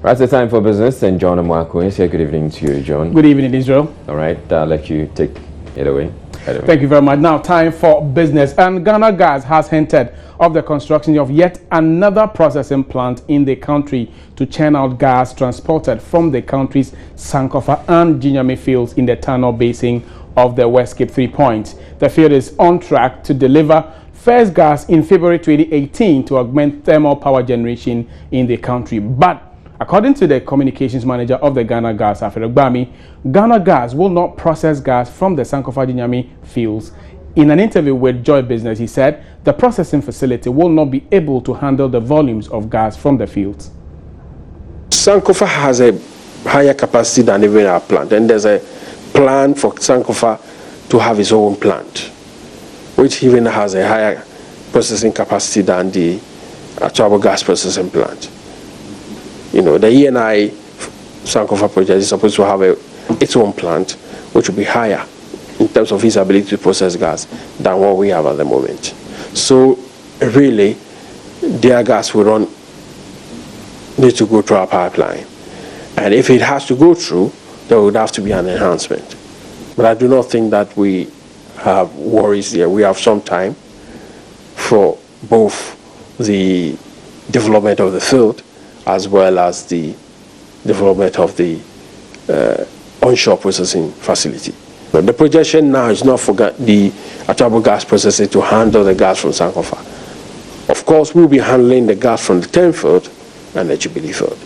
Right, it's time for business, and John Mwako is here. Good evening to you, John. Good evening, Israel. All right, I'll let you take it away. Thank you very much. Now, time for business. And Ghana Gas has hinted of the construction of yet another processing plant in the country to churn out gas transported from the country's Sankofa and Ginyame fields in the Tano Basin of the West Cape 3 Points. The field is on track to deliver first gas in February 2018 to augment thermal power generation in the country. But according to the communications manager of the Ghana Gas, Alfred Ogbami, Ghana Gas will not process gas from the Sankofa Ginyame fields. In an interview with Joy Business, he said the processing facility will not be able to handle the volumes of gas from the fields. Sankofa has a higher capacity than even our plant, and there's a plan for Sankofa to have its own plant, which even has a higher processing capacity than the Achabo gas processing plant. You know, the ENI Sankofa project is supposed to have its own plant, which will be higher in terms of its ability to process gas than what we have at the moment. So, really, their gas will need to go through our pipeline. And if it has to go through, there would have to be an enhancement. But I do not think that we have worries there. We have some time for both the development of the field as well as the development of the onshore processing facility. But the projection now is not for the Achabo gas processing to handle the gas from Sankofa. Of course, we'll be handling the gas from the 10 field and the Jubilee field.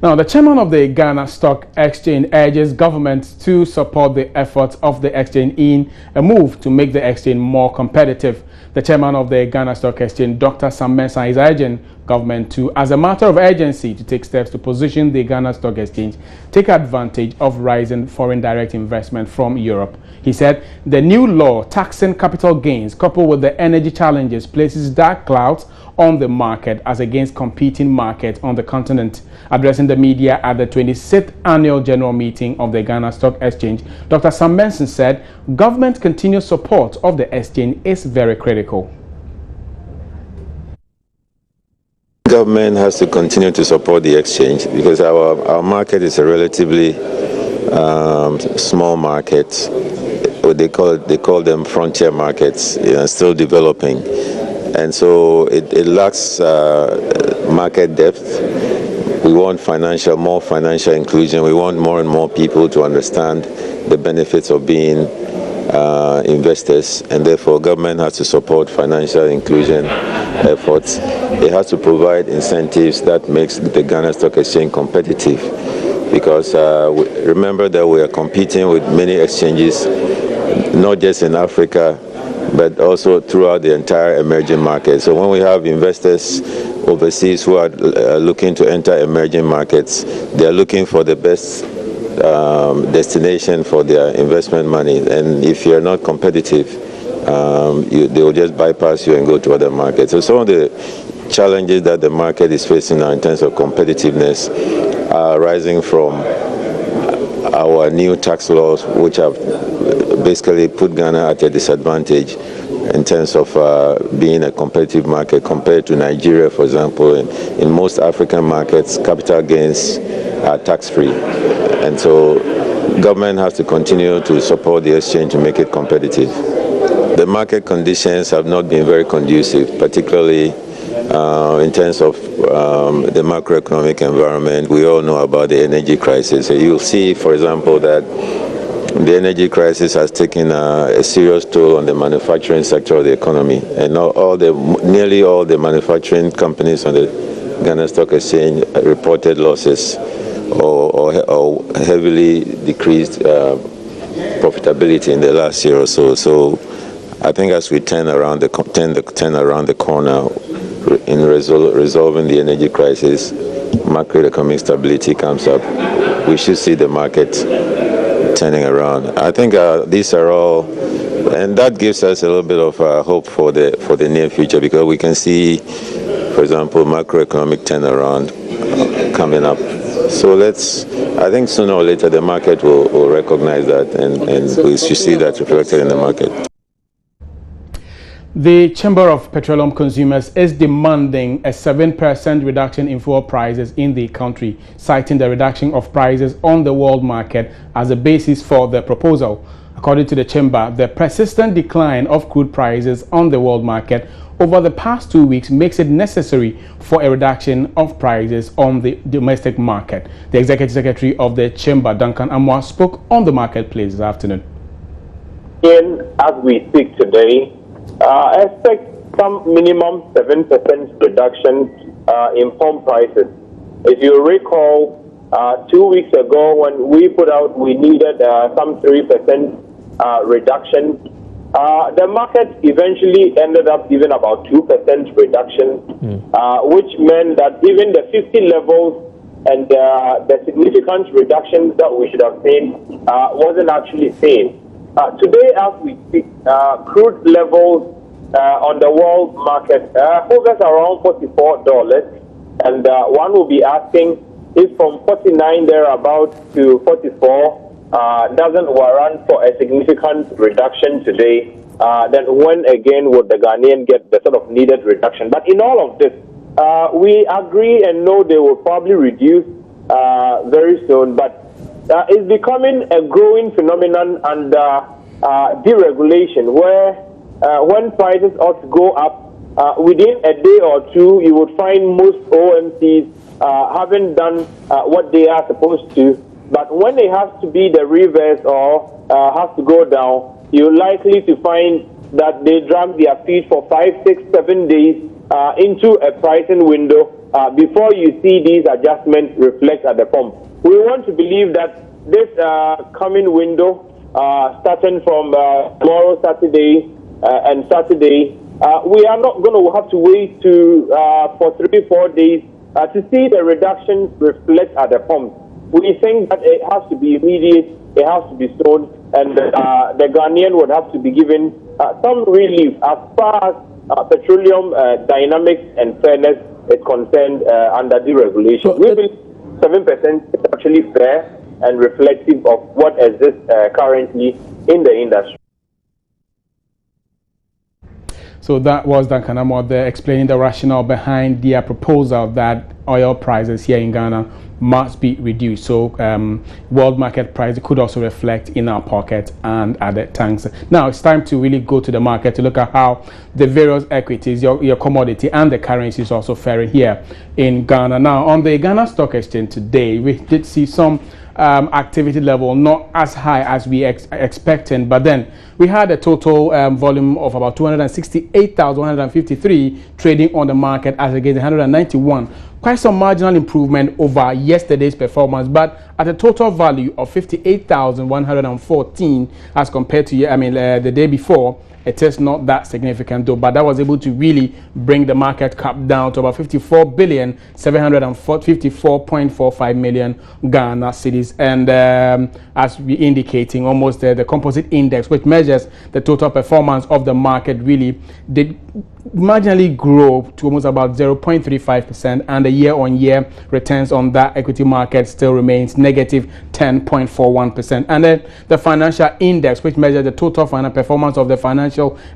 Now, the chairman of the Ghana Stock Exchange urges government to support the efforts of the exchange in a move to make the exchange more competitive. The chairman of the Ghana Stock Exchange, Dr. Sam Mensah, is urging government to, as a matter of urgency, to take steps to position the Ghana Stock Exchange, take advantage of rising foreign direct investment from Europe. He said the new law taxing capital gains coupled with the energy challenges places dark clouds on the market as against competing markets on the continent. Addressing the media at the 26th annual general meeting of the Ghana Stock Exchange, Dr. Sam Mensah said government continued support of the exchange is very critical. Government has to continue to support the exchange because our market is a relatively small market. They call them frontier markets, still developing, and so it lacks market depth. We want more financial inclusion. We want more and more people to understand the benefits of being investors, and therefore government has to support financial inclusion efforts. It has to provide incentives that makes the Ghana Stock Exchange competitive, because remember that we are competing with many exchanges, not just in Africa, but also throughout the entire emerging market. So when we have investors overseas who are looking to enter emerging markets, they are looking for the best destination for their investment money, and if you're not competitive, they will just bypass you and go to other markets. So some of the challenges that the market is facing now in terms of competitiveness are arising from our new tax laws, which have basically put Ghana at a disadvantage in terms of being a competitive market compared to Nigeria, for example. In most African markets, capital gains are tax-free. And so government has to continue to support the exchange to make it competitive. The market conditions have not been very conducive, particularly in terms of the macroeconomic environment. We all know about the energy crisis. So you'll see, for example, that the energy crisis has taken a serious toll on the manufacturing sector of the economy, and nearly all the manufacturing companies on the Ghana Stock Exchange reported losses or heavily decreased profitability in the last year or so. So I think as we turn around the corner in resolving the energy crisis, macroeconomic stability comes up, we should see the market turning around. I think these are all, and that gives us a little bit of hope for the near future, because we can see, for example, macroeconomic turnaround coming up. So I think sooner or later the market will recognize that, and we should see that reflected in the market. The Chamber of Petroleum Consumers is demanding a 7% reduction in fuel prices in the country, citing the reduction of prices on the world market as a basis for the proposal. According to the Chamber, the persistent decline of crude prices on the world market over the past 2 weeks makes it necessary for a reduction of prices on the domestic market. The Executive Secretary of the Chamber, Duncan Amoah, spoke on the marketplace this afternoon. As we speak today, expect some minimum 7% reduction in pump prices. If you recall, 2 weeks ago when we put out we needed some 3% reduction, the market eventually ended up giving about 2% reduction, which meant that even the 50 levels and the significant reductions that we should have seen wasn't actually seen. Today, as we speak, crude levels on the world market hovers around $44, and one will be asking if from 49 thereabouts to 44 doesn't warrant for a significant reduction today, then when again would the Ghanaian get the sort of needed reduction? But in all of this, we agree and know they will probably reduce very soon, but it's becoming a growing phenomenon under deregulation, where when prices ought to go up, within a day or two, you would find most OMCs haven't done what they are supposed to. But when it has to be the reverse or has to go down, you're likely to find that they drag their feet for 5, 6, 7 days into a pricing window before you see these adjustments reflect at the pump. We want to believe that this coming window, starting from tomorrow, Saturday, and Saturday, we are not going to have to wait for 3-4 days to see the reduction reflect at the pump. We think that it has to be immediate, it has to be soon, and the Ghanaian would have to be given some relief as far as petroleum dynamics and fairness is concerned under deregulation. We believe 7% is actually fair and reflective of what exists currently in the industry. So that was Duncan Amoah there explaining the rationale behind their proposal that oil prices here in Ghana must be reduced. So world market price could also reflect in our pocket and other tanks. Now it's time to really go to the market to look at how the various equities, your commodity and the currencies also faring here in Ghana. Now on the Ghana Stock Exchange today, we did see some activity level not as high as we expected, but then we had a total volume of about 268,153 trading on the market as against 191. Quite some marginal improvement over yesterday's performance, but at a total value of 58,114 as compared to the day before. It is not that significant though, but that was able to really bring the market cap down to about 54,754.45 million Ghana cedis. And as we indicating, almost the composite index, which measures the total performance of the market, really did marginally grow to almost about 0.35%, and the year-on-year returns on that equity market still remains negative 10.41%. And then the financial index, which measures the total financial performance of the financial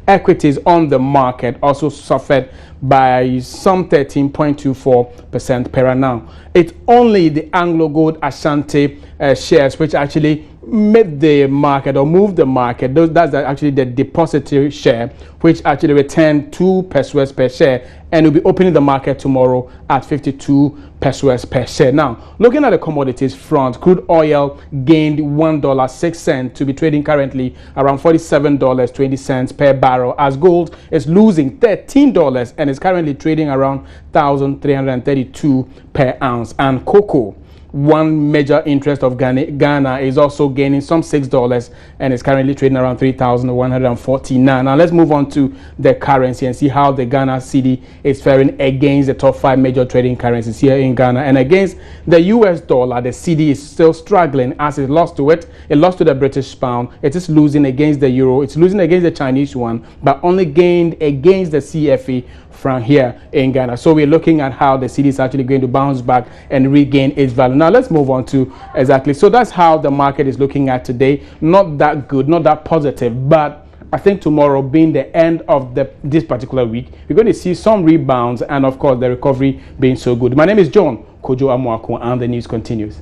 equities on the market, also suffered by some 13.24% per annum. It's only the Anglo Gold Ashanti shares which actually made the market or moved the market. That's actually the depository share, which actually returned 2 pesos per share, and will be opening the market tomorrow at 52 pesos per share. Now, looking at the commodities front, crude oil gained $1.06 to be trading currently around $47.20 per barrel, as gold is losing $13 and is currently trading around $1,332 per ounce. And cocoa, one major interest of Ghana, is also gaining some $6 and is currently trading around 3,149. Now let's move on to the currency and see how the Ghana cedi is faring against the top 5 major trading currencies here in Ghana. And against the US dollar, the cedi is still struggling as it lost to it. It lost to the British pound. It is losing against the euro. It's losing against the Chinese yuan, but only gained against the CFA from here in Ghana. So we're looking at how the cedi is actually going to bounce back and regain its value. Now let's move on to exactly. So that's how the market is looking at today. Not that good, not that positive, but I think tomorrow being the end of this particular week, we're going to see some rebounds and, of course, the recovery being so good. My name is John Kojo Amuako, and the news continues.